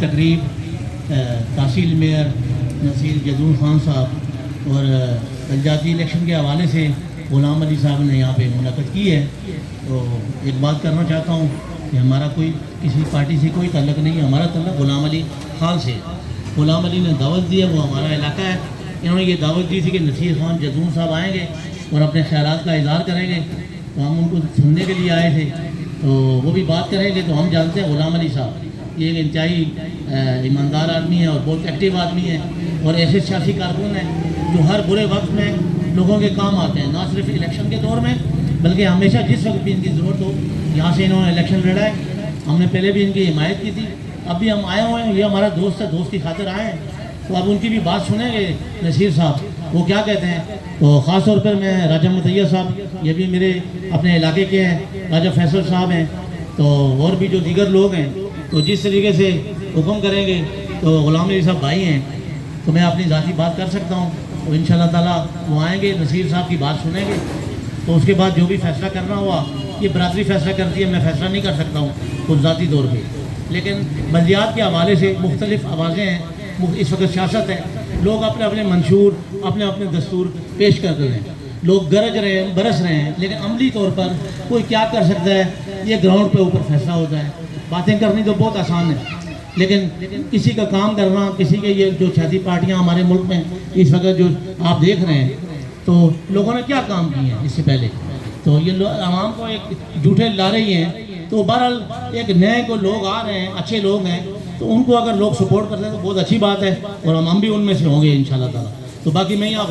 تقریب تحصیل میئر نصیر جدون خان صاحب اور پنچایتی الیکشن کے حوالے سے غلام علی صاحب نے یہاں پہ منعقد کی ہے. تو ایک بات کرنا چاہتا ہوں کہ ہمارا کوئی کسی پارٹی سے کوئی تعلق نہیں ہے. ہمارا تعلق غلام علی خان سے. غلام علی نے دعوت دی ہے, وہ ہمارا علاقہ ہے. انہوں نے یہ دعوت دی تھی کہ نصیر خان جدون صاحب آئیں گے اور اپنے خیالات کا اظہار کریں گے, تو ہم ان کو سننے کے لیے آئے تھے. تو وہ بھی بات کریں گے. تو ہم جانتے ہیں غلام علی صاحب یہ ایک انتہائی ایماندار آدمی ہے اور بہت ایکٹیو آدمی ہے, اور ایسے سیاسی کارکن ہیں جو ہر برے وقت میں لوگوں کے کام آتے ہیں, نہ صرف الیکشن کے دور میں بلکہ ہمیشہ جس وقت بھی ان کی ضرورت ہو. یہاں سے انہوں نے الیکشن لڑا ہے, ہم نے پہلے بھی ان کی حمایت کی تھی, اب بھی ہم آئے ہوئے ہیں. یہ ہمارا دوست ہے, دوست کی خاطر آئے ہیں. تو اب ان کی بھی بات سنیں گے نصیر صاحب وہ کیا کہتے ہیں. تو خاص طور پر میں راجہ مطیہ صاحب, یہ بھی میرے اپنے علاقے کے ہیں, راجہ فیصل صاحب ہیں, تو اور بھی جو دیگر لوگ ہیں, تو جس طریقے سے حکم کریں گے. تو غلام علی صاحب بھائی ہیں, تو میں اپنی ذاتی بات کر سکتا ہوں. تو انشاءاللہ تعالیٰ وہ آئیں گے, نصیر صاحب کی بات سنیں گے. تو اس کے بعد جو بھی فیصلہ کرنا ہوا, یہ برادری فیصلہ کرتی ہے, میں فیصلہ نہیں کر سکتا ہوں خود ذاتی طور پہ. لیکن بلدیات کے حوالے سے مختلف آوازیں ہیں. اس وقت سیاست ہے, لوگ اپنے اپنے منشور اپنے اپنے دستور پیش کر رہے ہیں, لوگ گرج رہے ہیں, برس رہے ہیں, لیکن عملی طور پر کوئی کیا کر سکتا ہے, یہ گراؤنڈ پہ اوپر فیصلہ ہوتا ہے. باتیں کرنی تو بہت آسان ہے, لیکن کسی کا کام کرنا, کسی کے یہ جو سیاسی پارٹیاں ہمارے ملک میں اس وقت جو آپ دیکھ رہے ہیں, تو لوگوں نے کیا کام کیے ہیں اس سے پہلے, تو یہ عوام کو ایک جھوٹے لا رہی ہیں. تو بہرحال ایک نئے کو لوگ آ رہے ہیں, اچھے لوگ ہیں, تو ان کو اگر لوگ سپورٹ کرتے ہیں تو بہت اچھی بات ہے, اور ہم بھی ان میں سے ہوں گے انشاءاللہ تعالیٰ. تو باقی میں یہاں